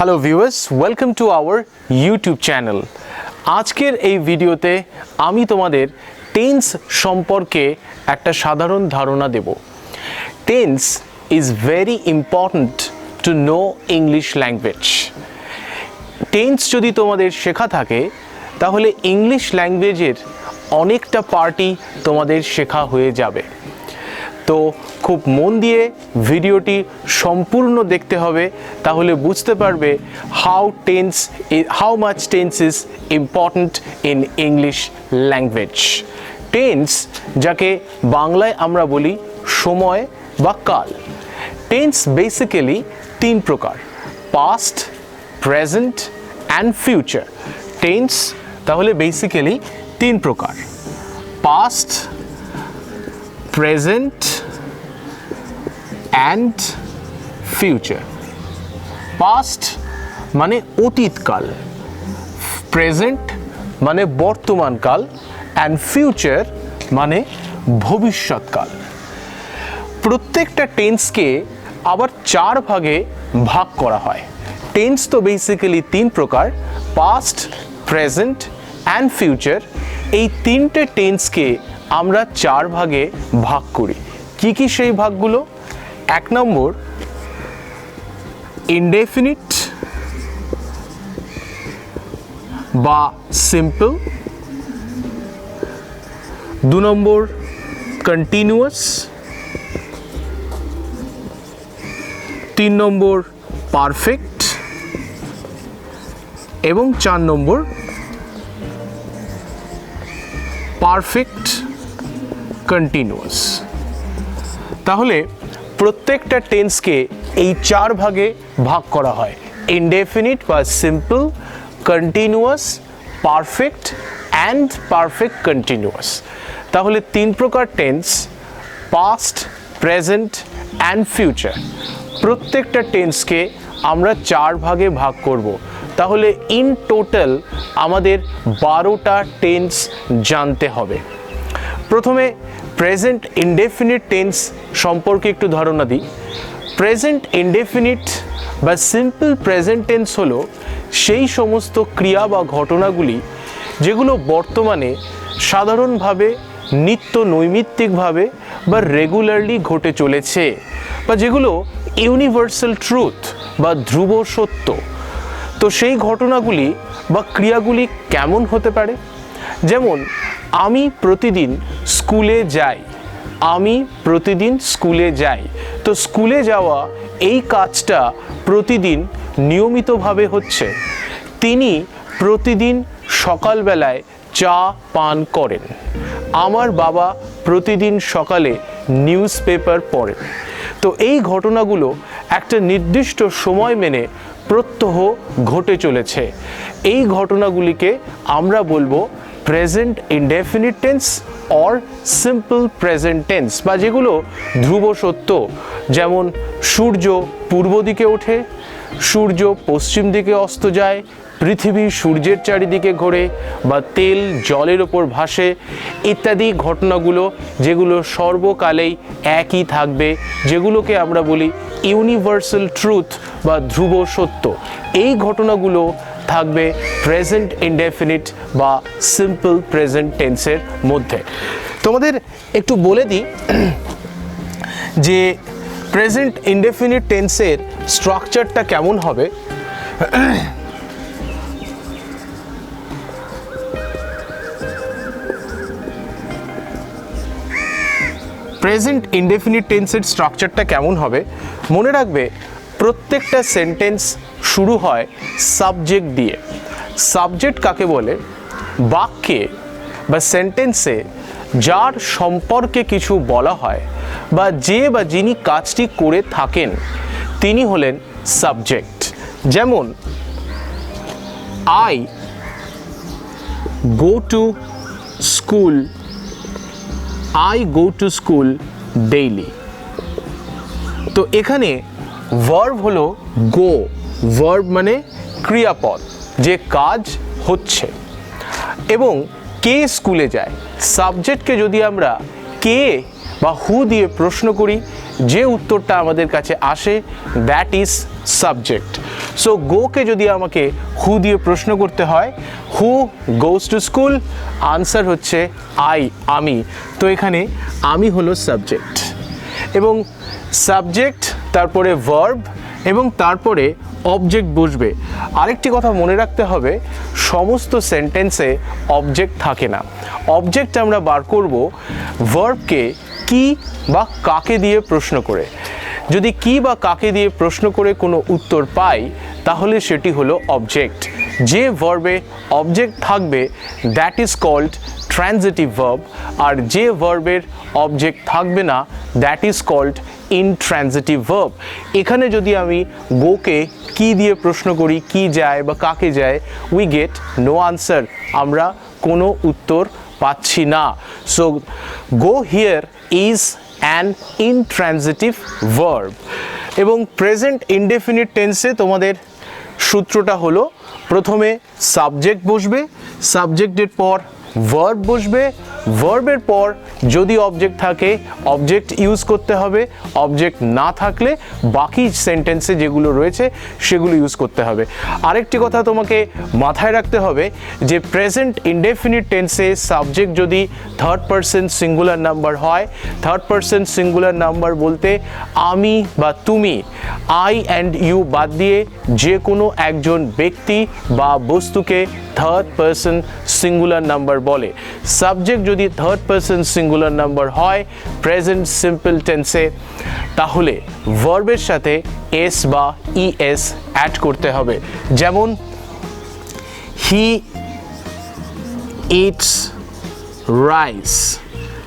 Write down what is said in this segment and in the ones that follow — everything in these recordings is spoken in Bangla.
Hello viewers, welcome to our YouTube channel. আজকের এই ভিডিওতে আমি তোমাদের টেন্স সম্পর্কে একটা সাধারণ ধারণা দেব। Tense is very important to know English language. Tense যদি তোমাদের শেখা থাকে তাহলে ইংলিশ ল্যাঙ্গুয়েজের অনেকটা পার্টই তোমাদের শেখা হয়ে যাবে। তো খুব মন দিয়ে ভিডিওটি সম্পূর্ণ দেখতে হবে, তাহলে বুঝতে পারবে how much tense is important in English language. Tense, যাকে বাংলায় আমরা বলি সময় বা কাল। টেন্স বেসিক্যালি তিন প্রকার: past, present and future. Tense তাহলে বেসিক্যালি তিন প্রকার: past, present and future. Past মানে অতীতকাল, প্রেজেন্ট মানে বর্তমানকাল, অ্যান্ড ফিউচার মানে ভবিষ্যৎকাল। প্রত্যেকটা টেন্সকে আবার চার ভাগে ভাগ করা হয়। টেন্স তো বেসিক্যালি তিন প্রকার: পাস্ট, প্রেজেন্ট অ্যান্ড ফিউচার। এই তিনটে টেন্সকে আমরা চার ভাগে ভাগ করি। কি কি সেই ভাগগুলো? এক নম্বর ইনডেফিনিট বা সিম্পল, দু নম্বর কন্টিনিউয়াস, তিন নম্বর পারফেক্ট এবং চার নম্বর পারফেক্ট কন্টিনিউয়াস। তাহলে প্রত্যেকটা টেন্সকে এই চার ভাগে ভাগ করা হয়: ইনডেফিনিট বা simple, continuous, perfect and perfect continuous. তাহলে তিন প্রকার tense: past, present and future. প্রত্যেকটা টেন্সকে আমরা চার ভাগে ভাগ করব। তাহলে ইন টোটাল আমাদের 12টা টেন্স জানতে হবে। প্রথমে প্রেজেন্ট ইনডেফিনিট টেন্স সম্পর্কে একটু ধারণা দিই। প্রেজেন্ট ইনডেফিনিট বা সিম্পল প্রেজেন্ট টেন্স হলো সেই সমস্ত ক্রিয়া বা ঘটনাগুলি যেগুলো বর্তমানে সাধারণভাবে, নিত্য নৈমিত্তিকভাবে বা রেগুলারলি ঘটে চলেছে, বা যেগুলো ইউনিভার্সাল ট্রুথ বা ধ্রুব সত্য। তো সেই ঘটনাগুলি বা ক্রিয়াগুলি কেমন হতে পারে? যেমন, আমি প্রতিদিন স্কুলে যাই। আমি প্রতিদিন স্কুলে যাই। তো স্কুলে যাওয়া এই কাজটা প্রতিদিন নিয়মিতভাবে হচ্ছে। তিনি প্রতিদিন সকালবেলায় চা পান করেন। আমার বাবা প্রতিদিন সকালে নিউজ পেপার পড়েন। তো এই ঘটনাগুলো একটা নির্দিষ্ট সময় মেনে প্রত্যহ ঘটে চলেছে। এই ঘটনাগুলিকে আমরা বলবো present indefinite tense or simple present tense, বা যেগুলো ধ্রুব সত্য। যেমন, সূর্য পূর্ব দিকে ওঠে, সূর্য পশ্চিম দিকে অস্ত যায়, পৃথিবী সূর্যের চারিদিকে ঘোরে, বা তেল জলের ওপর ভাসে, ইত্যাদি ঘটনাগুলো যেগুলো সর্বকালেই একই থাকবে, যেগুলোকে আমরা বলি ইউনিভার্সাল ট্রুথ বা ধ্রুব সত্য। এই ঘটনাগুলো থাকবে প্রেজেন্ট ইনডেফিনিট বা সিম্পল প্রেজেন্ট টেন্সের মধ্যে। তোমাদের একটু বলে দিই যে প্রেজেন্ট ইনডেফিনিট টেন্সের স্ট্রাকচারটা কেমন হবে। প্রেজেন্ট ইনডেফিনিট টেন্সের স্ট্রাকচারটা কেমন হবে মনে রাখবে, প্রত্যেকটা সেন্টেন্স শুরু হয় সাবজেক্ট দিয়ে। সাবজেক্ট কাকে বলে? বাক্যে বা সেন্টেন্সে যার সম্পর্কে কিছু বলা হয় বা যে বা যিনি কাজটি করে থাকেন তিনি হলেন সাবজেক্ট। যেমন, I go to school, I go to school daily। তো এখানে ভার্ব হলো গো। ভার্ব মানে ক্রিয়াপদ, যে কাজ হচ্ছে। এবং কে স্কুলে যায়? সাবজেক্টকে যদি আমরা কে বা হু দিয়ে প্রশ্ন করি, যে উত্তরটা আমাদের কাছে আসে দ্যাট ইজ সাবজেক্ট। সো গোকে যদি আমাকে হু দিয়ে প্রশ্ন করতে হয়, হু গোজ টু স্কুল, আনসার হচ্ছে আমি। তো এখানে আমি হলো সাবজেক্ট, এবং সাবজেক্ট তারপরে ভার্ব এবং তারপরে অবজেক্ট বসবে। আরেকটি কথা মনে রাখতে হবে, সমস্ত সেন্টেন্সে অবজেক্ট থাকে না। অবজেক্ট আমরা বার করব ভার্বকে কি বা কাকে দিয়ে প্রশ্ন করে। যদি কি বা কাকে দিয়ে প্রশ্ন করে কোনো উত্তর পাই তাহলে সেটি হলো অবজেক্ট। যে ভার্বে অবজেক্ট থাকবে that is called transitive verb, আর যে ভার্বের অবজেক্ট থাকবে না that is called intransitive verb. এখানে যদি আমি গোকে কি দিয়ে প্রশ্ন করি, কি যায় বা কাকে যায়, উই গেট নো আনসার, আমরা কোনো উত্তর পাচ্ছি না। So go here is an intransitive verb. এবং প্রেজেন্ট ইনডেফিনিট টেন্সে তোমাদের সূত্রটা হলো, প্রথমে সাবজেক্ট বসবে, সাবজেক্টের পর ভার্ব বসবে, ভার্বের পর যদি অবজেক্ট থাকে অবজেক্ট ইউজ করতে হবে, অবজেক্ট না থাকলে বাকি সেন্টেন্সে যেগুলো রয়েছে সেগুলো ইউজ করতে হবে। আরেকটি কথা তোমাকে মাথায় রাখতে হবে যে প্রেজেন্ট ইনডেফিনিট টেন্সে সাবজেক্ট যদি থার্ড পারসন সিঙ্গুলার নাম্বার হয়, থার্ড পারসন সিঙ্গুলার নাম্বার বলতে আমি বা তুমি, আই অ্যান্ড ইউ বাদ দিয়ে যে কোনো একজন ব্যক্তি বা বস্তুকে থার্ড পারসন সিঙ্গুলার নাম্বার বলে। সাবজেক্ট যদি থার্ড পারসন সিঙ্গুলার নাম্বার হয় প্রেজেন্ট সিম্পল টেন্সে, তাহলে ভার্বের সাথে এস বা ইএস অ্যাড করতে হবে। যেমন হি ইটস রাইস,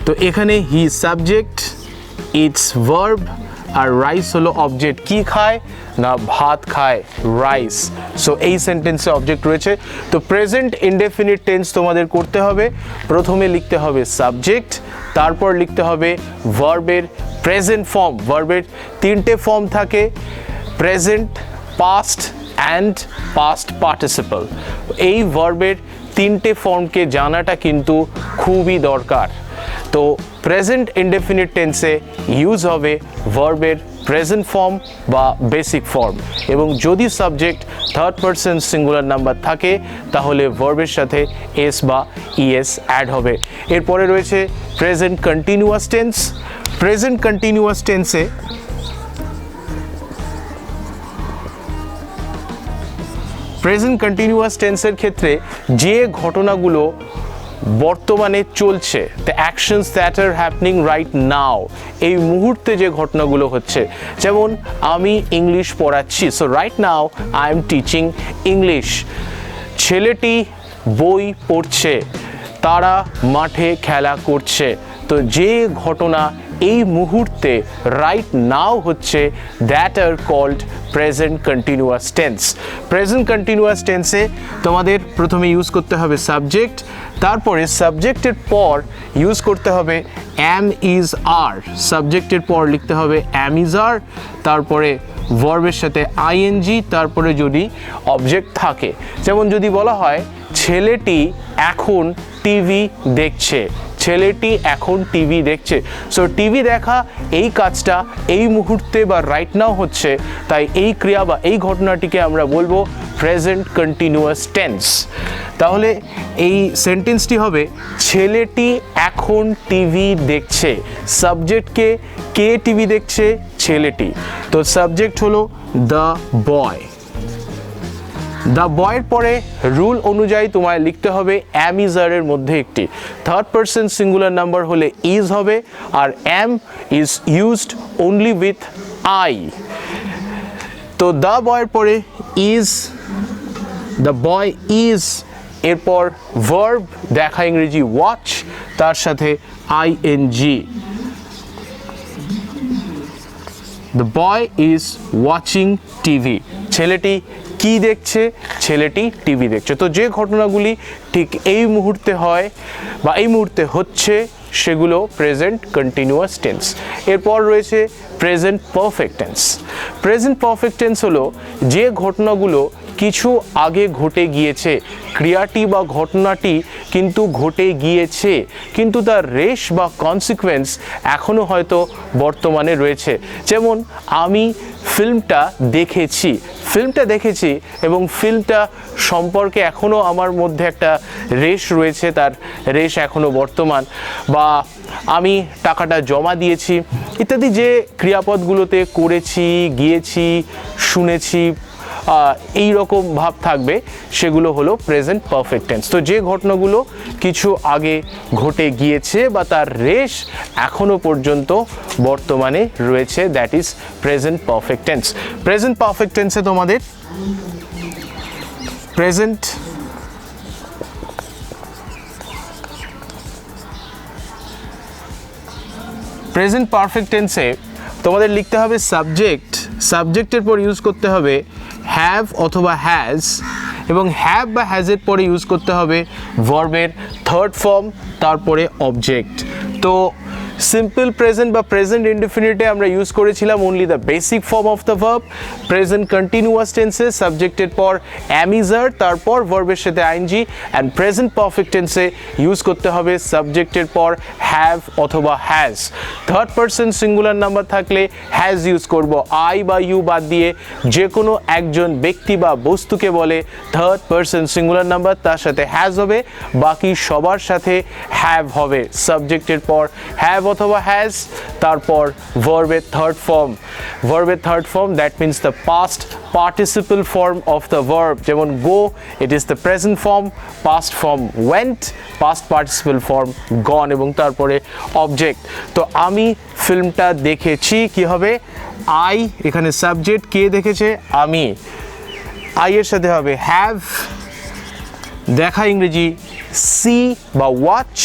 তো এখানে হি সাবজেক্ট, ইটস ভার্ব, আর রাইস হলো অবজেক্ট। কি খায় না ভাত খায়, রাইস। সো এই সেন্টেন্সে অবজেক্ট রয়েছে। তো প্রেজেন্ট ইনডেফিনিট টেন্স তোমাদের করতে হবে, প্রথমে লিখতে হবে সাবজেক্ট, তারপর লিখতে হবে ভার্বের প্রেজেন্ট ফর্ম। ভার্বের তিনটে ফর্ম থাকে, present, past and past participle. এই ভার্বের তিনটে ফর্মকে জানাটা কিন্তু খুবই দরকার। তো প্রেজেন্ট ইনডেফিনিট টেন্সে ইউজ হবে ভার্বের প্রেজেন্ট ফর্ম বা বেসিক ফর্ম, এবং যদি subject third person singular number থাকে তাহলে ভার্বের সাথে এস বা ইএস অ্যাড হবে। এরপরে রয়েছে present continuous tense. Present continuous টেন্সে প্রেজেন্ট কন্টিনিউয়াস টেন্সের ক্ষেত্রে যে ঘটনাগুলো বর্তমানে চলছে, the actions that are happening right now, এই মুহূর্তে যে ঘটনাগুলো হচ্ছে, যেমন আমি ইংলিশ পড়াচ্ছি, so right now I am teaching English. ছেলেটি বই পড়ছে, তারা মাঠে খেলা করছে। তো যে ঘটনা এই মুহূর্তে রাইট নাও হচ্ছে that are called present continuous tense. Present continuous টেন্সে তোমাদের প্রথমে ইউজ করতে হবে সাবজেক্ট, তারপরে সাবজেক্টের পর ইউজ করতে হবে অ্যাম ইজ আর, সাবজেক্টের পর লিখতে হবে অ্যাম ইজ আর, তারপরে ভার্বের সাথে আইএনজি, তারপরে যদি অবজেক্ট থাকে। যেমন যদি বলা হয় ছেলেটি এখন টিভি দেখছে, ছেলেটি এখন টিভি দেখছে। সো টিভি দেখা এই কাজটা এই মুহূর্তে বা রাইট নাও হচ্ছে, তাই এই ক্রিয়া বা এই ঘটনাটিকে আমরা বলবো প্রেজেন্ট কন্টিনিউয়াস টেন্স। তাহলে এই সেন্টেন্সটি হবে ছেলেটি এখন টিভি দেখছে। সাবজেক্টকে কে টিভি দেখছে? ছেলেটি। তো সাবজেক্ট হলো দ্য বয়। দ্য বয়ের পরে রুল অনুযায়ী তোমায় লিখতে হবে অ্যাম ইজ আর এর মধ্যে একটি। থার্ড পারসন সিঙ্গুলার নাম্বার হলে ইজ হবে, আর am is used only with I. তো দ্য বয়ের পরে ইজ, দ্য বয় ইজ, এরপর ভার্ব দেখা ইংরেজি ওয়াচ, তার সাথে ING. The boy is watching TV. ছেলেটি কি দেখছে? ছেলেটি টিভি দেখছে। তো যে ঘটনাগুলি ঠিক এই মুহূর্তে হয় বা এই মুহূর্তে হচ্ছে সেগুলো প্রেজেন্ট কন্টিনিউয়াস টেন্স। এরপর রয়েছে present perfect tense. Present perfect tense হলো যে ঘটনাগুলো কিছু আগে ঘটে গিয়েছে, ক্রিয়াটি বা ঘটনাটি কিন্তু ঘটে গিয়েছে, কিন্তু তার রেশ বা কনসিকুয়েন্স এখনও হয়তো বর্তমানে রয়েছে। যেমন আমি ফিল্মটা দেখেছি, ফিল্মটা দেখেছি এবং ফিল্মটা সম্পর্কে এখনও আমার মধ্যে একটা রেশ রয়েছে, তার রেশ এখনও বর্তমান, বা আমি টাকাটা জমা দিয়েছি ইত্যাদি যে ক্রিয়াপদগুলোতে করেছি, গিয়েছি, শুনেছি, এই রকম ভাব থাকবে, সেগুলো হলো প্রেজেন্ট পারফেক্ট টেন্স। তো যে ঘটনাগুলো কিছু আগে ঘটে গিয়েছে বা তার রেশ এখনো পর্যন্ত বর্তমানে রয়েছে, that is present perfect tense. Present perfect টেন্সে তোমাদের প্রেজেন্ট পারফেক্ট টেন্সে তোমাদের লিখতে হবে সাবজেক্ট, সাবজেক্টের পর ইউজ করতে হবে হ্যাভ অথবা হ্যাজ, এবং হ্যাভ বা হ্যাজের পরে ইউজ করতে হবে ভার্বের থার্ড ফর্ম, তারপরে অবজেক্ট। তো সিম্পল প্রেজেন্ট বা প্রেজেন্ট ইনডিফিনিটে আমরা ইউজ করেছিলাম only the basic form of the verb. Present continuous টেন্সে সাবজেক্টের পর অ্যাম ইজ আর, তারপর ভার্বের সাথে আইএনজি, অ্যান্ড প্রেজেন্ট পারফেক্ট টেন্সে ইউজ করতে হবে সাবজেক্টের পর হ্যাভ অথবা has. Third person singular number থাকলে হ্যাজ ইউজ করব, আই বা ইউ বাদ দিয়ে যে কোনো একজন ব্যক্তি বা বস্তুকে বলে থার্ড পারসন সিঙ্গুলার নাম্বার, তার সাথে হ্যাজ হবে, বাকি সবার সাথে হ্যাভ হবে। সাবজেক্টের পর হ্যাভ অথবা হ্যাজ, তারপর ভার্বের থার্ড ফর্ম, ভার্বের third form that means the past participle form of the verb, যেমন go it is the present form, past form went, past participle form gone, এবং তারপরে অবজেক্ট। তো আমি ফিল্মটা দেখেছি, কি হবে আই, এখানে সাবজেক্ট, কে দেখেছে আমি, আই এর সাথে হবে হ্যাভ, দেখা ইংরেজি সি বা ওয়াচ।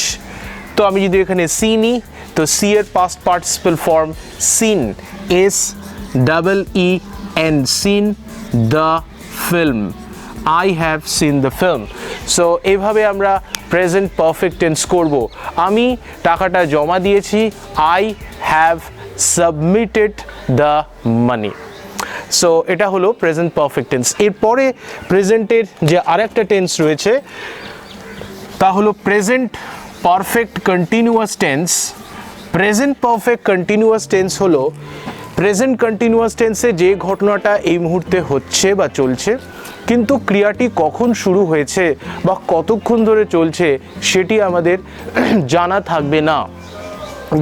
তো আমি যদি এখানে সি নিই তো সি এর past participle form seen, S double E N, seen the film, I have seen the film. So এইভাবে আমরা প্রেজেন্ট পারফেক্ট টেন্স করব। আমি টাকাটা জমা দিয়েছি, I have submitted the money. So এটা হলো প্রেজেন্ট পারফেক্ট টেন্স। এরপরে প্রেজেন্টের যে আরেকটা টেন্স রয়েছে তা হলো present perfect continuous tense. Present perfect continuous tense হলো প্রেজেন্ট কন্টিনিউয়াস টেন্সে যে ঘটনাটা এই মুহূর্তে হচ্ছে বা চলছে, কিন্তু ক্রিয়াটি কখন শুরু হয়েছে বা কতক্ষণ ধরে চলছে সেটি আমাদের জানা থাকবে না।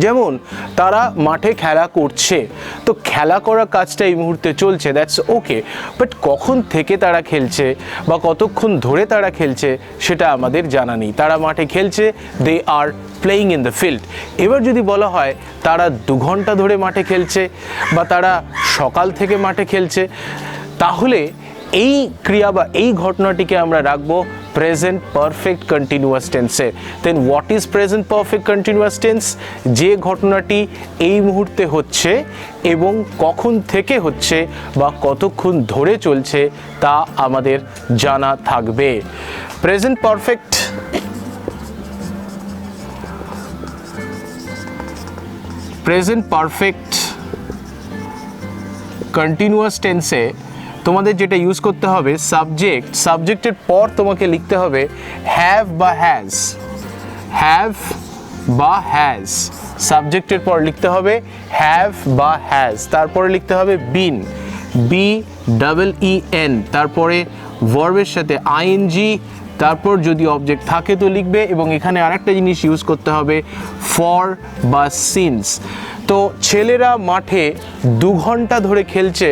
যেমন তারা মাঠে খেলা করছে, তো খেলা করার কাজটা এই মুহূর্তে চলছে, দ্যাটস ওকে, বাট কখন থেকে তারা খেলছে বা কতক্ষণ ধরে তারা খেলছে সেটা আমাদের জানা নেই। তারা মাঠে খেলছে, they are playing in the field. এবার যদি বলা হয় তারা 2 ঘন্টা ধরে মাঠে খেলছে বা তারা সকাল থেকে মাঠে খেলছে, তাহলে এই ক্রিয়া বা এই ঘটনাটিকে আমরা রাখবো প্রেজেন্ট পারফেক্ট কন্টিনিউয়াস টেন্সে। Then what is present perfect continuous tense? যে ঘটনাটি এই মুহূর্তে হচ্ছে এবং কখন থেকে হচ্ছে বা কতক্ষণ ধরে চলছে তা আমাদের জানা থাকবে। প্রেজেন্ট পারফেক্ট কন্টিনিউয়াস টেন্সে তোমাদের যেটা ইউজ করতে হবে সাবজেক্ট, সাবজেক্টের পর তোমাকে লিখতে হবে হ্যাভ বা হ্যাজ, হ্যাভ বা হ্যাজ, সাবজেক্টের পর লিখতে হবে হ্যাভ বা হ্যাজ, তারপরে লিখতে হবে বিন, বি ডাবল ই এন, তারপরে ভার্বের সাথে আইএনজি, তারপর যদি অবজেক্ট থাকে তো লিখবে, এবং এখানে আরেকটা জিনিস ইউজ করতে হবে ফর বা সিন্স। তো ছেলেরা মাঠে 2 ঘন্টা ধরে খেলছে,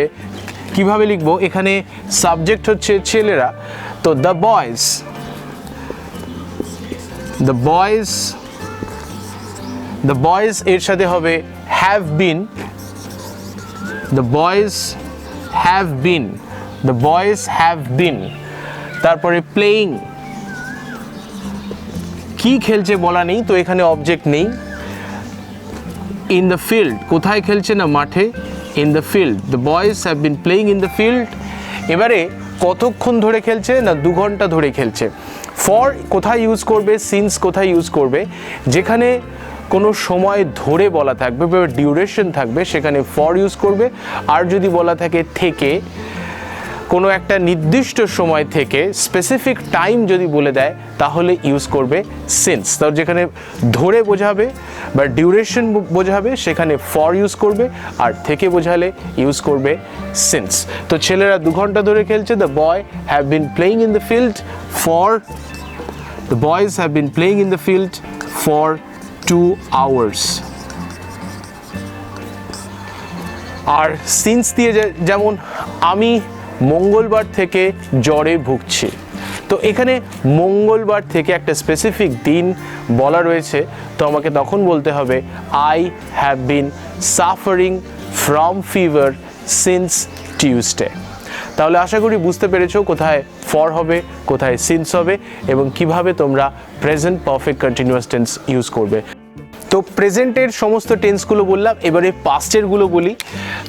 কিভাবে লিখবো? এখানে সাবজেক্ট হচ্ছে ছেলেরা, তো দ্য বয়েজ এর সাথে হবে have been, the boys have বিন, তারপরে প্লেয়িং, কি খেলছে বলা নেই তো এখানে অবজেক্ট নেই। ইন দ্য ফিল্ড, কোথায় খেলছে না মাঠে, in the field, the boys have been playing in the field। এবারে কতক্ষণ ধরে খেলছে না 2 ঘন্টা ধরে খেলছে। ফর কোথায় ইউজ করবে, সিন্স কোথায় ইউজ করবে? যেখানে কোনো সময় ধরে বলা থাকবে বা ডিউরেশন থাকবে সেখানে ফর ইউজ করবে, আর যদি বলা থাকে থেকে কোনো একটা নির্দিষ্ট সময় থেকে স্পেসিফিক টাইম যদি বলে দেয় তাহলে ইউজ করবে সিন্স। তার যেখানে ধরে বোঝাবে বা ডিউরেশন বোঝাবে সেখানে ফর ইউজ করবে, আর থেকে বোঝালে ইউজ করবে সিন্স। তো ছেলেরা 2 ঘন্টা ধরে খেলছে, the boy have been playing in the field for, the boys have been playing in the field for 2 hours। আর সিন্স দিয়ে যেমন আমি মঙ্গলবার থেকে জ্বরে ভুগছি, তো এখানে মঙ্গলবার থেকে একটা স্পেসিফিক দিন বলা রয়েছে, তো আমাকে তখন বলতে হবে I have been suffering from fever since Tuesday. তাহলে আশা করি বুঝতে পেরেছো কোথায় ফর হবে, কোথায় সিন্স হবে এবং কিভাবে তোমরা present perfect continuous tense use করবে। তো প্রেজেন্টের সমস্ত টেন্সগুলো বললাম, এবারে পাস্টেরগুলো বলি।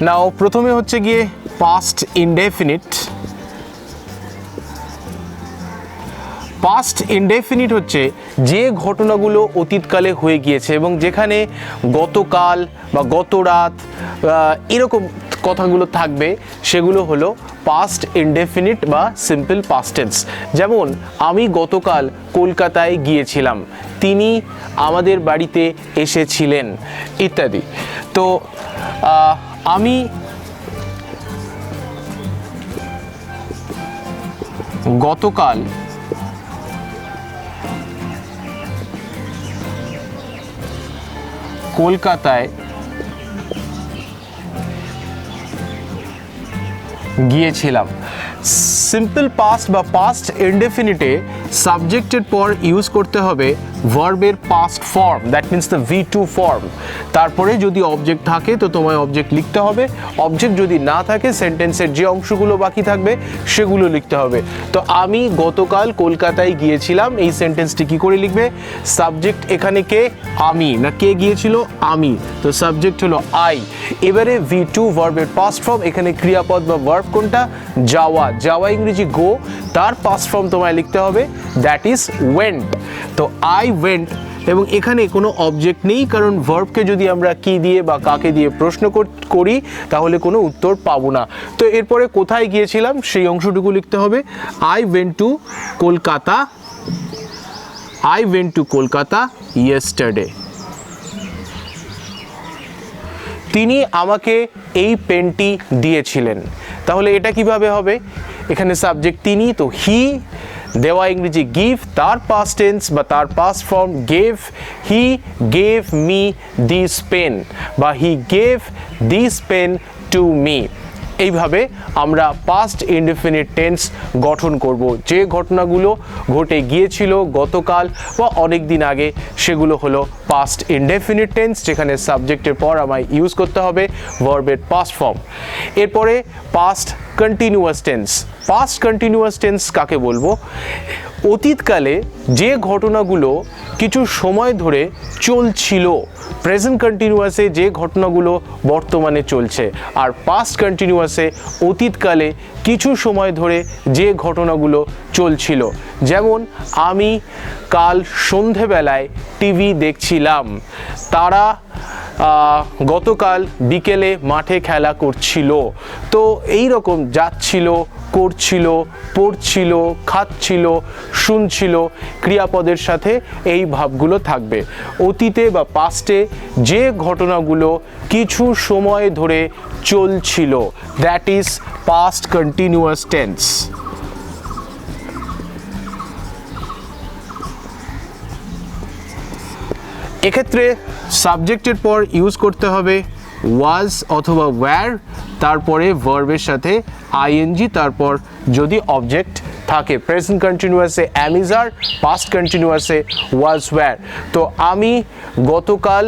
নাও প্রথমে হচ্ছে গিয়ে পাস্ট ইনডেফিনিট। পাস্ট ইনডেফিনিট হচ্ছে যে ঘটনাগুলো অতীতকালে হয়ে গিয়েছে এবং যেখানে গতকাল বা গত রাত এরকম কথাগুলো থাকবে, সেগুলো হলো পাস্ট ইনডেফিনিট বা সিম্পল পাস্ট টেন্স। যেমন আমি গতকাল কলকাতায় গিয়েছিলাম, তিনি আমাদের বাড়িতে এসেছিলেন ইত্যাদি। তো আমি গতকাল কলকাতায় গিয়েছিলাম। সিম্পল পাস্ট বা পাস্ট ইনডেফিনিটে সাবজেক্টের পর ইউজ করতে হবে ভার্বের past form, that means the V2 form. তারপরে যদি অবজেক্ট থাকে তো তোমায় অবজেক্ট লিখতে হবে, অবজেক্ট যদি না থাকে সেন্টেন্সের যে অংশগুলো বাকি থাকবে সেগুলো লিখতে হবে। তো আমি গতকাল কলকাতায় গিয়েছিলাম, এই সেন্টেন্সটি কি করে লিখবে? সাবজেক্ট এখানে কে? আমি, না কে গিয়েছিল? আমি, তো সাবজেক্ট হলো আই। এবারে V2 ভার্বের পাস্ট ফর্ম, এখানে ক্রিয়াপদ বা ভার্ব কোনটা? যাওয়া। যাওয়া ইংরেজি গো, তার পাস্ট ফর্ম তোমায় লিখতে হবে দ্যাট ইজ ওয়েন্ট। তো আই ওয়েন্ট, এবং এখানে কোনো অবজেক্ট নেই, কারণ ভার্বকে যদি আমরা কি দিয়ে বা কাকে দিয়ে প্রশ্ন করি তাহলে কোনো উত্তর পাবো না। তো এরপরে কোথায় গিয়েছিলাম সেই অংশটুকু লিখতে হবে I went to Kolkata, I went to Kolkata yesterday. তিনি আমাকে এই পেনটি দিয়েছিলেন, তাহলে এটা কিভাবে হবে? এখানে সাবজেক্ট তিনি, তো হি, দেওয়া ইংরেজি গিভ, তার পাস্ট টেন্স বা তার past form gave, he gave me this pen বা he gave this pen to me. এইভাবে আমরা পাস্ট ইনডেফিনিট টেন্স গঠন করব। যে ঘটনাগুলো ঘটে গিয়েছিল গতকাল বা অনেক দিন আগে সেগুলো হলো পাস্ট ইনডেফিনিট টেন্স, যেখানে সাবজেক্টের পর আমায় ইউজ করতে হবে ভার্বের পাস্ট ফর্ম। এরপরে past continuous tense. Past continuous tense কাকে বলবো? অতীতকালে যে ঘটনাগুলো কিছু সময় ধরে চলছিল, প্রেজেন্ট কন্টিনিউয়াসে যে ঘটনাগুলো বর্তমানে চলছে, আর পাস্ট কন্টিনিউয়াসে অতীতকালে কিছু সময় ধরে যে ঘটনাগুলো চলছিল। যেমন আমি কাল সন্ধেবেলায় টিভি দেখছিলাম, তারা গতকাল বিকেলে মাঠে খেলা করছিল। তো এই রকম যাচ্ছিল, করছিল, পড়ছিল, খাচ্ছিল, শুনছিল, ক্রিয়াপদের সাথে এই ভাবগুলো থাকবে। অতীতে বা পাস্টে যে ঘটনাগুলো কিছু সময় ধরে চলছিল, that is past continuous tense. এক্ষেত্রে সাবজেক্টের পর ইউজ করতে হবে ওয়াজ অথবা ওয়্যার, তারপরে ভার্বের সাথে আইএনজি, তারপর যদি অবজেক্ট থাকে। প্রেজেন্ট কন্টিনিউয়াসে অ্যাম ইজ আর, পাস্ট কন্টিনিউয়াসে ওয়াজ ওয়্যার। তো আমি গতকাল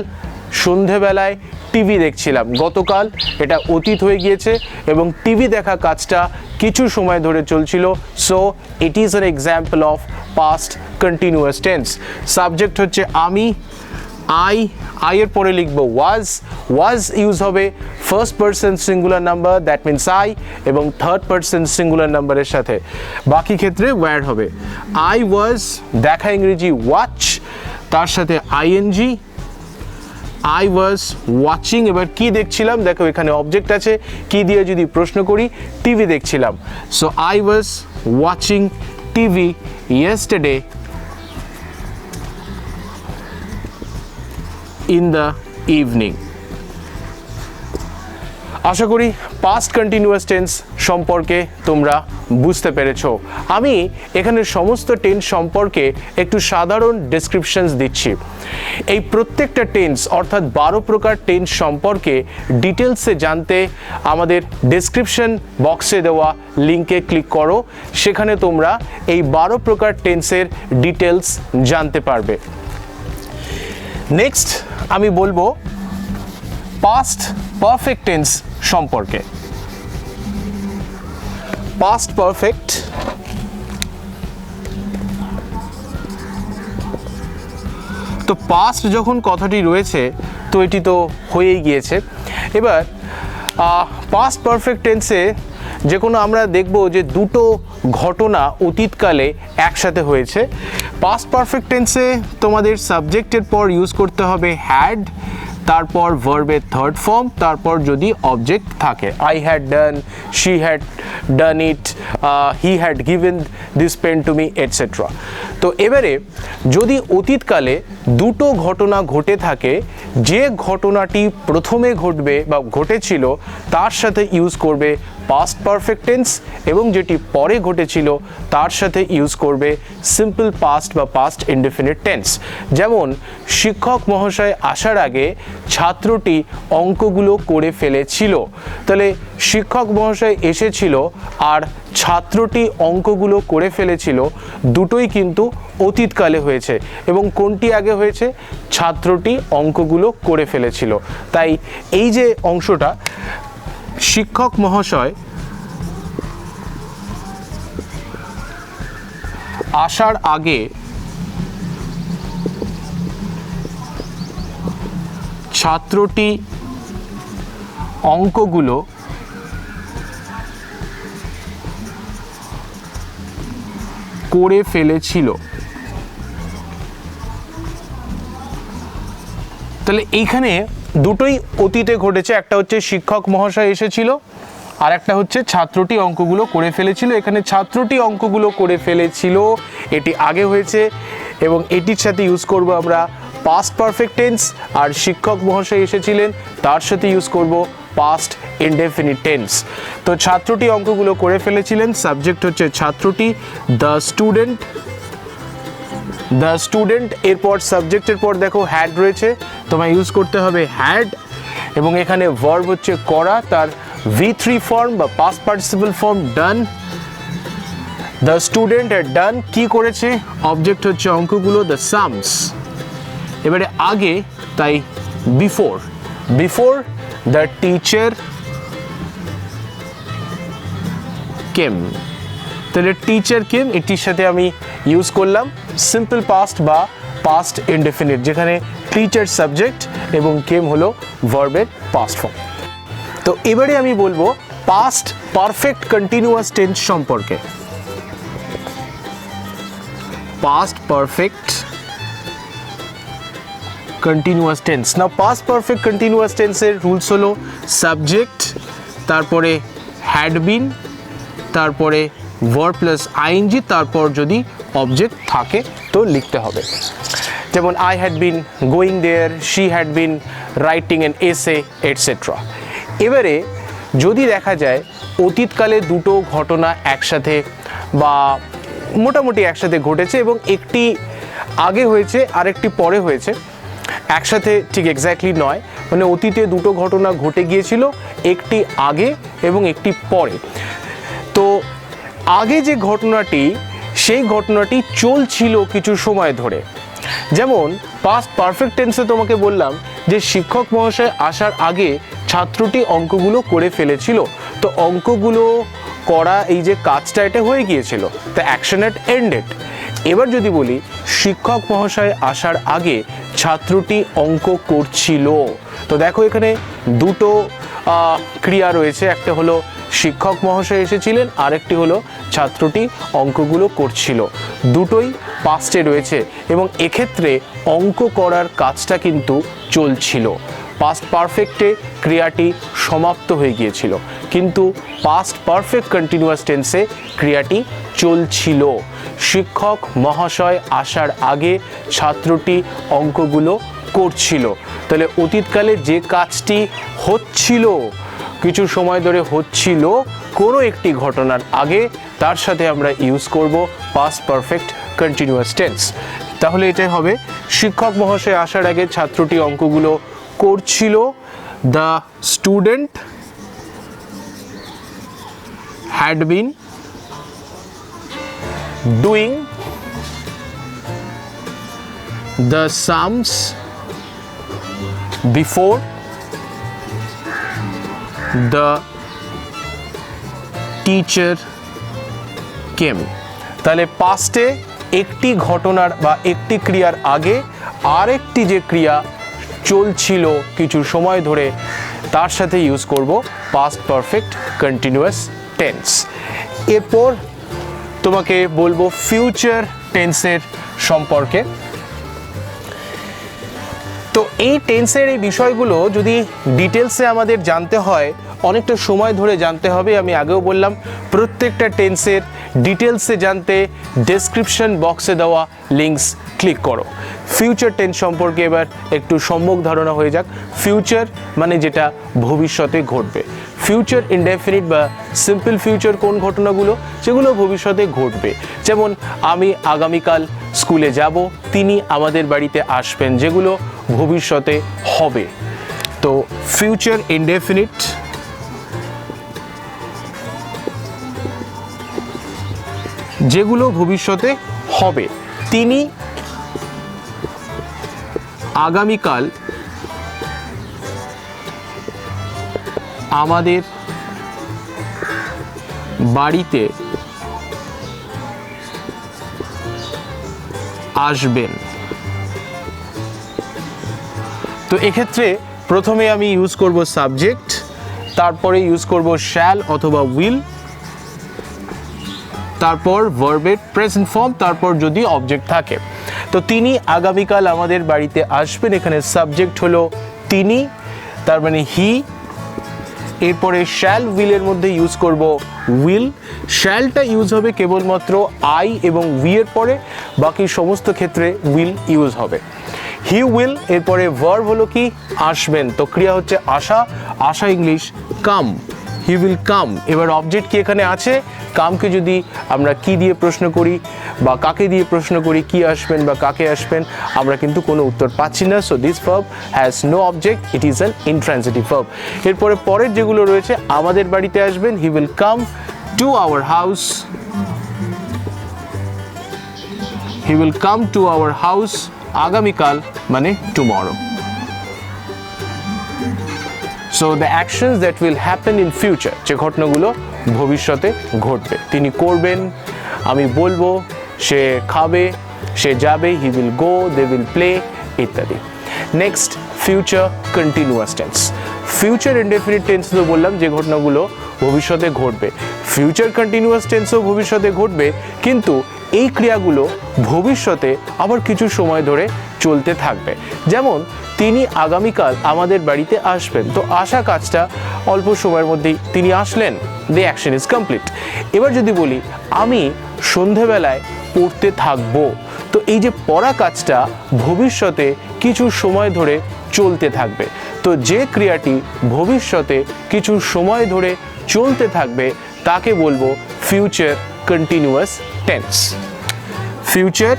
সন্ধেবেলায় টিভি দেখছিলাম, গতকাল এটা অতীত হয়ে গিয়েছে এবং টিভি দেখা কাজটা কিছু সময় ধরে চলছিল, so it is an example of past continuous tense. Subject হচ্ছে আমি, আই এর পরে লিখবো ওয়াজ, ওয়াজ ইউজ হবে first person singular number that means I এবং থার্ড পারসন সিঙ্গুলার নাম্বারের সাথে। বাকি ক্ষেত্রে ওয়্যার হবে। আই ওয়াজ দেখা ইংরেজি ওয়াচ, তার সাথে আইএনজি, আই ওয়াজ ওয়াচিং, এবার কি দেখছিলাম, দেখো এখানে অবজেক্ট আছে, কি দিয়ে যদি প্রশ্ন করি, টিভি দেখছিলাম। So I was watching TV yesterday in the evening. আশা করি পাস্ট কন্টিনিউয়াস টেন্স সম্পর্কে তোমরা বুঝতে পেরেছো। আমি এখানে সমস্ত টেন্স সম্পর্কে একটু সাধারণ ডেসক্রিপশনস দিচ্ছি। এই প্রত্যেকটা টেন্স অর্থাৎ 12 প্রকার টেন্স সম্পর্কে ডিটেলসে জানতে আমাদের ডেসক্রিপশন বক্সে দেওয়া লিঙ্কে ক্লিক করো, সেখানে তোমরা এই 12 প্রকার টেন্সের ডিটেলস জানতে পারবে। নেক্সট আমি বলবো পাস্ট পারফেক্ট টেন্স সম্পর্কে। পাস্ট পারফেক্ট তো পাস্ট যখন কথাটি রয়েছে তো এটি তো হয়েই গিয়েছে। এবার পাস্ট পারফেক্ট টেন্সে যে কোনো আমরা দেখব যে দুটো ঘটনা অতীতকালে একসাথে হয়েছে। পাস্ট পারফেক্ট টেন্সে তোমাদের সাবজেক্টের পর ইউজ করতে হবে হ্যাড, তারপর ভার্বের থার্ড ফর্ম, তারপর যদি অবজেক্ট থাকে, I had done, she had done it, he had given this pen to me etcetera. তো এবারে যদি অতীতকালে দুটো ঘটনা ঘটে থাকে, যে ঘটনাটি প্রথমে ঘটবে বা ঘটেছিল তার সাথে ইউজ করবে পাস্ট পারফেক্ট টেন্স, এবং যেটি পরে ঘটেছিল তার সাথে ইউজ করবে সিম্পল পাস্ট বা পাস্ট ইনডেফিনিট টেন্স। যেমন শিক্ষক মহাশয় আসার আগে ছাত্রটি অঙ্কগুলো করে ফেলেছিল, তাহলে শিক্ষক মহাশয় এসেছিল আর ছাত্রটি অঙ্কগুলো করে ফেলেছিল, দুটোই কিন্তু অতীতকালে হয়েছে, এবং কোনটি আগে হয়েছে, ছাত্রটি অঙ্কগুলো করে ফেলেছিল। তাই এই যে অংশটা, শিক্ষক মহাশয় আসার আগে ছাত্রটি অঙ্কগুলো করে ফেলেছিল। তাহলে এইখানে দুটোই অতীতে ঘটেছে, একটা হচ্ছে শিক্ষক মহাশয় এসেছিল আর একটা হচ্ছে ছাত্রটি অঙ্কগুলো করে ফেলেছিল। এখানে ছাত্রটি অঙ্কগুলো করে ফেলেছিল এটি আগে হয়েছে, এবং এটির সাথে ইউজ করব আমরা পাস্ট পারফেক্ট টেন্স, আর শিক্ষক মহাশয় এসেছিলেন তার সাথে ইউজ করব পাস্ট ইনডেফিনিট টেন্স। তো ছাত্রটি অঙ্কগুলো করে ফেলেছিলেন, সাবজেক্ট হচ্ছে ছাত্রটি, দ্য স্টুডেন্ট, দ্য স্টুডেন্ট, এরপর সাবজেক্টের পর দেখো হ্যাড রয়েছে, তোমায় ইউজ করতে হবে হ্যাড, এবং এখানে ভার্ব হচ্ছে করা, তার V3 ফর্ম বা past participle form done. The student had done, কি করেছে, অবজেক্ট হচ্ছে অঙ্কগুলো, দ্য সামস। এবারে আগে, তাই before, before the teacher came, তাহলে টিচার কেম এটির সাথে আমি ইউজ করলাম সিম্পল পাস্ট বা পাস্ট ইনডেফিনিট, যেখানে টিচার সাবজেক্ট এবং কেম হলো ভার্বের পাস্ট ফর্ম। তো এবারে আমি বলবো পাস্ট পারফেক্ট কন্টিনিউয়াস টেন্স সম্পর্কে। Past perfect continuous tense. Now past perfect continuous টেন্সের রুলস হলো সাবজেক্ট, তারপরে হ্যাড বিন, তারপরে ভার্ব প্লাস আইএনজি, তারপর যদি অবজেক্ট থাকে তো লিখতে হবে। যেমন I had been going there, she had been writing an essay etcetera. এবারে যদি দেখা যায় অতীতকালে দুটো ঘটনা একসাথে বা মোটামুটি একসাথে ঘটেছে, এবং একটি আগে হয়েছে আরেকটি পরে হয়েছে, একসাথে ঠিক এক্স্যাক্টলি নয়, মানে অতীতে দুটো ঘটনা ঘটে গিয়েছিল, একটি আগে এবং একটি পরে। তো আগে যে ঘটনাটি, সেই ঘটনাটি চলছিল কিছু সময় ধরে। যেমন পাস্ট পারফেক্ট টেন্সে তোমাকে বললাম যে শিক্ষক মহাশয় আসার আগে ছাত্রটি অঙ্কগুলো করে ফেলেছিল, তো অঙ্কগুলো করা এই যে কাজটা এটা হয়ে গিয়েছিল, তো অ্যাকশন হ্যাড এন্ডেড। এবার যদি বলি শিক্ষক মহাশয় আসার আগে ছাত্রটি অঙ্ক করছিল, তো দেখো এখানে দুটো ক্রিয়া রয়েছে, একটা হলো শিক্ষক মহাশয় এসেছিলেন, আরেকটি হলো ছাত্রটি অঙ্কগুলো করছিল, দুটোই পাস্টে রয়েছে এবং এক্ষেত্রে অঙ্ক করার কাজটা কিন্তু চলছিল। পাস্ট পারফেক্টে ক্রিয়াটি সমাপ্ত হয়ে গিয়েছিল, কিন্তু পাস্ট পারফেক্ট কন্টিনিউয়াস টেন্সে ক্রিয়াটি চলছিল। শিক্ষক মহাশয় আসার আগে ছাত্রটি অঙ্কগুলো করছিল। তাহলে অতীতকালে যে কাজটি হচ্ছিল, কিছু সময় ধরে হচ্ছিল কোনো একটি ঘটনার আগে, তার সাথে আমরা ইউজ করব পাস্ট পারফেক্ট কন্টিনিউয়াস টেন্স। তাহলে এটাই হবে, শিক্ষক মহাশয় আসার আগে ছাত্রটি অঙ্কগুলো করছিল। The student had been doing the sums before the teacher came. তাহলে পাস্টে একটি ঘটনার বা একটি ক্রিয়ার আগে আরেকটি যে ক্রিয়া চলছিল কিছু সময় ধরে, তার সাথে ইউজ করব পাস্ট পারফেক্ট কন্টিনিউয়াস টেন্স। এরপর তোমাকে বলবো ফিউচার টেন্সের সম্পর্কে। তো এই টেন্সের এই বিষয়গুলো যদি ডিটেলসে আমাদের জানতে হয়, অনেকটা সময় ধরে জানতে হবে। আমি আগেও বললাম, প্রত্যেকটা টেন্সের ডিটেলসে জানতে ডেসক্রিপশন বক্সে দেওয়া লিঙ্কস ক্লিক করো। ফিউচার টেন্স সম্পর্কে এবার একটু সম্যক ধারণা হয়ে যাক। ফিউচার মানে যেটা ভবিষ্যতে ঘটবে। ফিউচার ইনডেফিনিট বা সিম্পল ফিউচার কোন ঘটনাগুলো, যেগুলো ভবিষ্যতে ঘটবে। যেমন আমি আগামীকাল স্কুলে যাব, তিনি আমাদের বাড়িতে আসবেন, যেগুলো ভবিষ্যতে হবে। তো ফিউচার ইনডেফিনিট যেগুলো ভবিষ্যতে হবে। তিনি আগামীকাল আমাদের বাড়িতে আসবেন। তো এক্ষেত্রে প্রথমে আমি ইউজ করব সাবজেক্ট, তারপরে ইউজ করব শ্যাল অথবা উইল, তারপর ভার্বের প্রেজেন্ট ফর্ম, তারপর যদি অবজেক্ট থাকে। তো তিনি আগামীকাল আমাদের বাড়িতে আসবেন, এখানে সাবজেক্ট হলো তিনি, তার মানে হি। এরপরে শ্যাল উইলের মধ্যে ইউজ করব উইল। শ্যালটা ইউজ হবে কেবলমাত্র আই এবং উই এর পরে, বাকি সমস্ত ক্ষেত্রে উইল ইউজ হবে। হি উইল, এরপরে ভার্ব হলো কি আসবেন, তো ক্রিয়া হচ্ছে আসা, আসা ইংলিশ কাম, হি উইল কাম। এবার অবজেক্ট কি এখানে আছে, কামকে যদি আমরা কি দিয়ে প্রশ্ন করি বা কাকে দিয়ে প্রশ্ন করি কি আসবেন বা কাকে আসবেন, আমরা কিন্তু কোনো উত্তর পাচ্ছি না। So this verb has no object, it is an intransitive verb. এরপরে পরের যেগুলো রয়েছে, আমাদের বাড়িতে আসবেন, he will come to our house, he will come to our house, আগামীকাল মানে tomorrow. So the actions that will happen in future, যে ঘটনাগুলো ভবিষ্যতে ঘটবে। তিনি করবেন, আমি বলবো, সে খাবে, সে যাবে, he will go, they will play ইত্যাদি। Next, future continuous tense. Future indefinite tense তো বললাম যে ঘটনাগুলো ভবিষ্যতে ঘটবে। ফিউচার কন্টিনিউয়াস টেন্সও ভবিষ্যতে ঘটবে, কিন্তু এই ক্রিয়াগুলো ভবিষ্যতে আবার কিছু সময় ধরে চলতে থাকবে। যেমন তিনি আগামীকাল আমাদের বাড়িতে আসবেন, তো আসা কাজটা অল্প সময়ের মধ্যেই তিনি আসলেন, দি অ্যাকশন ইজ কমপ্লিট। এবার যদি বলি আমি সন্ধেবেলায় পড়তে থাকবো, তো এই যে পড়া কাজটা ভবিষ্যতে কিছু সময় ধরে চলতে থাকবে। তো যে ক্রিয়াটি ভবিষ্যতে কিছু সময় ধরে চলতে থাকবে তাকে বলবো future continuous tense. Future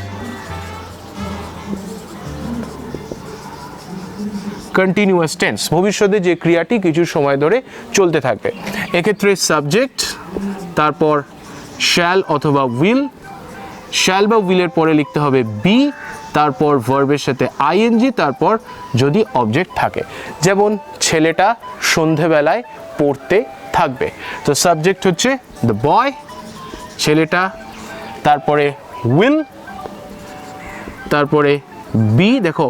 continuous tense, ভবিষ্যতে যে ক্রিয়াটি কিছু সময় ধরে চলতে থাকবে। এক্ষেত্রে সাবজেক্ট, তারপর শ্যাল অথবা উইল, শ্যাল বা উইলের পরে লিখতে হবে বি, তারপর ভার্বের সাথে আইএনজি, তারপর যদি অবজেক্ট থাকে। যেমন ছেলেটা সন্ধেবেলায় পড়তে থাকবে, তো সাবজেক্ট হচ্ছে দ্য বয়, ছেলেটা, তারপরে উইল, তারপরে বি। দেখো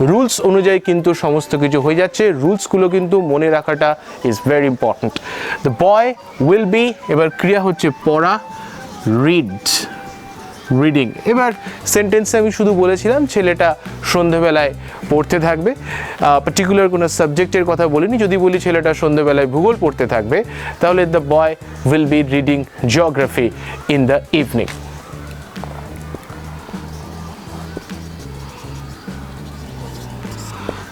রুলস অনুযায়ী কিন্তু সমস্ত কিছু হয়ে যাচ্ছে, রুলসগুলো কিন্তু মনে রাখাটা is very important. The boy will be, এবার ক্রিয়া হচ্ছে পড়া, রিড, রিডিং। এবার সেন্টেন্সে আমি শুধু বলেছিলাম ছেলেটা সন্ধেবেলায় পড়তে থাকবে, পার্টিকুলার কোনো সাবজেক্টের কথা বলিনি। যদি বলি ছেলেটা সন্ধেবেলায় ভূগোল পড়তে থাকবে, তাহলে the boy will be reading geography in the evening.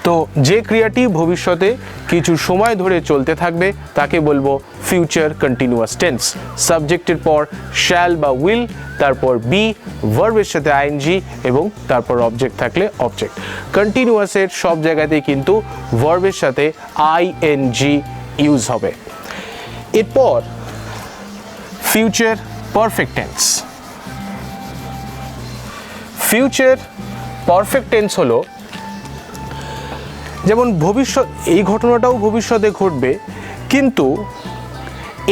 তো যে ক্রিয়াটি ভবিষ্যতে কিছু সময় ধরে চলতে থাকবে তাকে বলবো ফিউচার কন্টিনিউয়াস টেন্স। সাবজেক্টের পর শ্যাল বা উইল, তারপর বি, ভার্বের সাথে আইএনজি এবং তারপর অবজেক্ট থাকলে অবজেক্ট। কন্টিনিউয়াসের সব জায়গাতেই কিন্তু ভার্বের সাথে আইএনজি ইউজ হবে। এরপর future perfect tense. Future perfect tense হলো, যেমন ভবিষ্যৎ, এই ঘটনাটাও ভবিষ্যতে ঘটবে, কিন্তু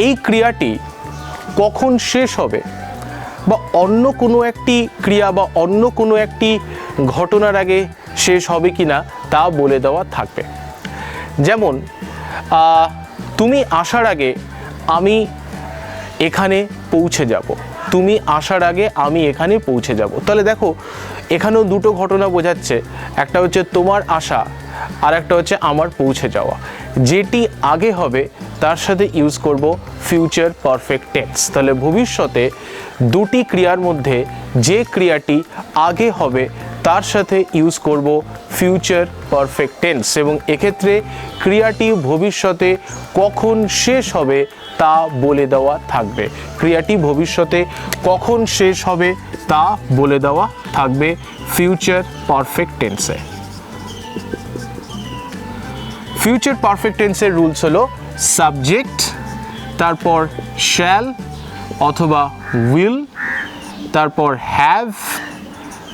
এই ক্রিয়াটি কখন শেষ হবে বা অন্য কোনো একটি ক্রিয়া বা অন্য কোনো একটি ঘটনার আগে শেষ হবে কি না তা বলে দেওয়া থাকবে। যেমন তুমি আসার আগে আমি এখানে পৌঁছে যাব, তুমি আসার আগে আমি এখানে পৌঁছে যাব। তাহলে দেখো এখানেও দুটো ঘটনা বোঝাচ্ছে, একটা হচ্ছে তোমার আসা আর একটা হচ্ছে আমার পৌঁছে যাওয়া। যেটি আগে হবে তার সাথে ইউজ করব ফিউচার পারফেক্ট টেন্স। তাহলে ভবিষ্যতে দুটি ক্রিয়ার মধ্যে যে ক্রিয়াটি আগে হবে তার সাথে ইউজ করব ফিউচার পারফেক্ট টেন্স, এবং এক্ষেত্রে ক্রিয়াটি ভবিষ্যতে কখন শেষ হবে তা বলে দেওয়া থাকবে। ক্রিয়াটি ভবিষ্যতে কখন শেষ হবে তা বলে দেওয়া থাকবে ফিউচার পারফেক্ট টেন্সে। ফিউচার পারফেক্ট টেন্সের রুলস হলো সাবজেক্ট, তারপর শ্যাল অথবা উইল, তারপর হ্যাভ,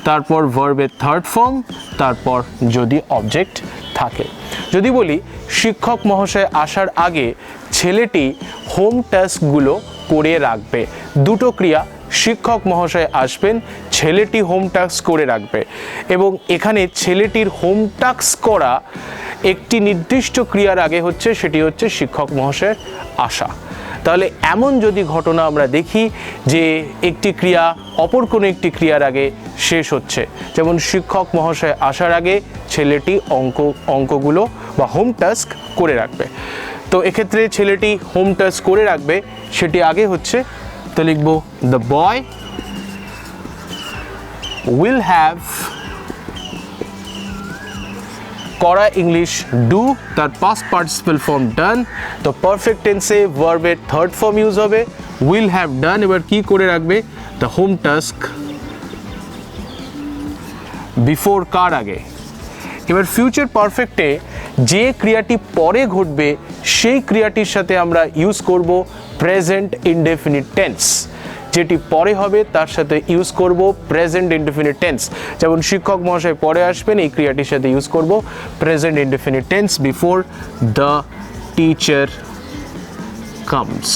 তারপর ভার্বের থার্ড ফর্ম, তারপর যদি অবজেক্ট থাকে। যদি বলি শিক্ষক মহাশয় আসার আগে ছেলেটি হোম টাস্কগুলো করে রাখবে, দুটো ক্রিয়া, শিক্ষক মহাশয় আসবেন, ছেলেটি হোম টাস্ক করে রাখবে, এবং এখানে ছেলেটির হোম টাস্ক করা একটি নির্দিষ্ট ক্রিয়ার আগে হচ্ছে, সেটি হচ্ছে শিক্ষক মহাশয়ের আসা। তাহলে এমন যদি ঘটনা আমরা দেখি যে একটি ক্রিয়া অপর কোনো একটি ক্রিয়ার আগে শেষ হচ্ছে, যেমন শিক্ষক মহাশয় আসার আগে ছেলেটি অঙ্কগুলো বা হোম টাস্ক করে রাখবে, তো এক্ষেত্রে ছেলেটি হোম টাস্ক করে রাখবে সেটি আগে হচ্ছে, তো লিখব দ্য বয় উইল হ্যাভ, করা ইংলিশ ডু, তার পাস্ট পার্টিসিপল ফর্ম ডান, তো পারফেক্ট টেন্সে ভার্বের থার্ড ফর্ম ইউজ হবে, উইল হ্যাভ ডান, এবার কি করে রাখবে দ্য হোম টাস্ক বিফোর কার আগে। এবার ফিউচার পারফেক্টে যে ক্রিয়াটি পরে ঘটবে সেই ক্রিয়াটির সাথে আমরা ইউজ করব প্রেজেন্ট ইনডেফিনিট টেন্স, যেটি পরে হবে তার সাথে ইউজ করব প্রেজেন্ট ইনডেফিনিট টেন্স। যেমন শিক্ষক মহাশয় পরে আসবেন, এই ক্রিয়াটির সাথে ইউজ করব present indefinite tense before the teacher comes.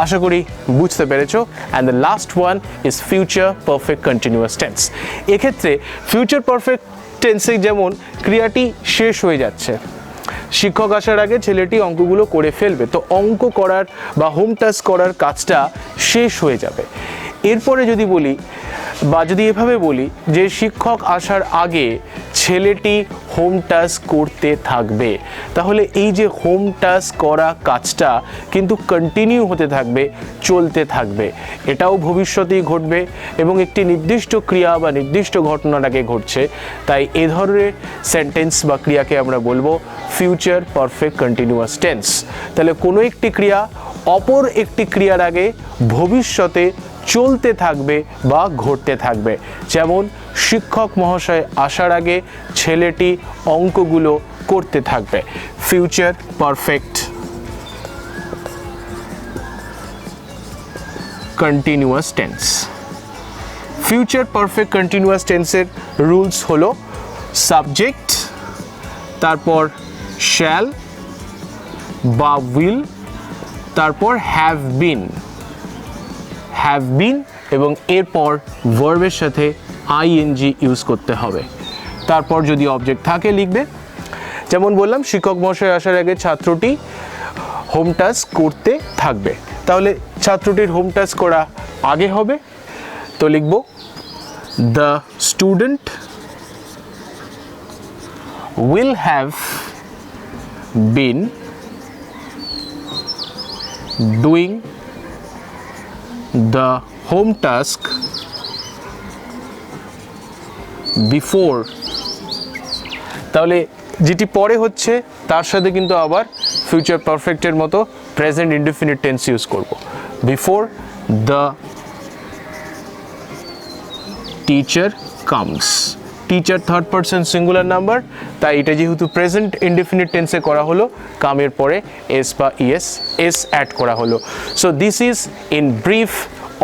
আশা করি বুঝতে পেরেছো। And the last one is future perfect continuous tense. এক্ষেত্রে ফিউচার পারফেক্ট টেন্সে যেমন ক্রিয়াটি শেষ হয়ে যাচ্ছে, শিক্ষক আসার আগে ছেলেটি অঙ্কগুলো করে ফেলবে, তো অঙ্ক করার বা হোম টাস্ক করার কাজটা শেষ হয়ে যাবে। এরপরে যদি বলি বা যদি এভাবে বলি যে শিক্ষক আসার আগে ছেলেটি হোম টাস্ক করতে থাকবে, তাহলে এই যে হোম টাস্ক করা কাজটা কিন্তু কন্টিনিউ হতে থাকবে, চলতে থাকবে, এটাও ভবিষ্যতেই ঘটবে এবং একটি নির্দিষ্ট ক্রিয়া বা নির্দিষ্ট ঘটনার আগে ঘটছে। তাই এ ধরনের সেন্টেন্স বা ক্রিয়াকে আমরা বলবো ফিউচার পারফেক্ট কন্টিনিউয়াস টেন্স। তাহলে কোনো একটি ক্রিয়া অপর একটি ক্রিয়ার আগে ভবিষ্যতে চলতে থাকবে বা ঘটতে থাকবে, যেমন শিক্ষক মহাশয় আসার আগে ছেলেটি অঙ্কগুলো করতে থাকবে, future perfect continuous tense. Future perfect continuous টেন্সের রুলস হলো সাবজেক্ট, তারপর শ্যাল বা উইল, তারপর হ্যাভ বিন এবং এরপর ভার্বের সাথে আইএনজি ইউজ করতে হবে, তারপর যদি অবজেক্ট থাকে লিখবে। যেমন বললাম শিক্ষক মহাশয় আসার আগে ছাত্রটি হোম টাস্ক করতে থাকবে, তাহলে ছাত্রটির হোম টাস্ক করা আগে হবে, তো লিখব the student will have been doing the home task before, তাহলে যেটি পরে হচ্ছে তার সাথে কিন্তু আবার ফিউচার পারফেক্টের মতো প্রেজেন্ট ইনডেফিনিট টেন্স ইউজ করব। Before the teacher comes, teacher third person singular number, তাই এটা যেহেতু প্রেজেন্ট ইনডেফিনিট টেন্সে করা হলো, কামের পরে এস বা এস অ্যাড করা হলো। So this is in brief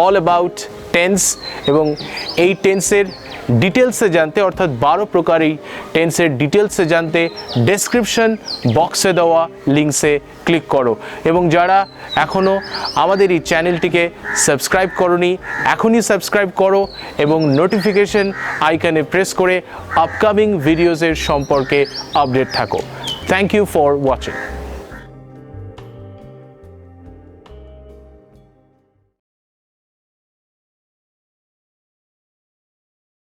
all about tense, এবং এই টেন্সের ডিটেলসে জানতে, অর্থাৎ 12 প্রকার এই টেন্সের ডিটেলসে জানতে ডেসক্রিপশন বক্সে দেওয়া লিঙ্কসে ক্লিক করো। এবং যারা এখনও আমাদের এই চ্যানেলটিকে সাবস্ক্রাইব করোনি, এখনই সাবস্ক্রাইব করো এবং নোটিফিকেশন আইকনে প্রেস করে আপকামিং ভিডিওসের সম্পর্কে আপডেট থাকো। Thank you for watching.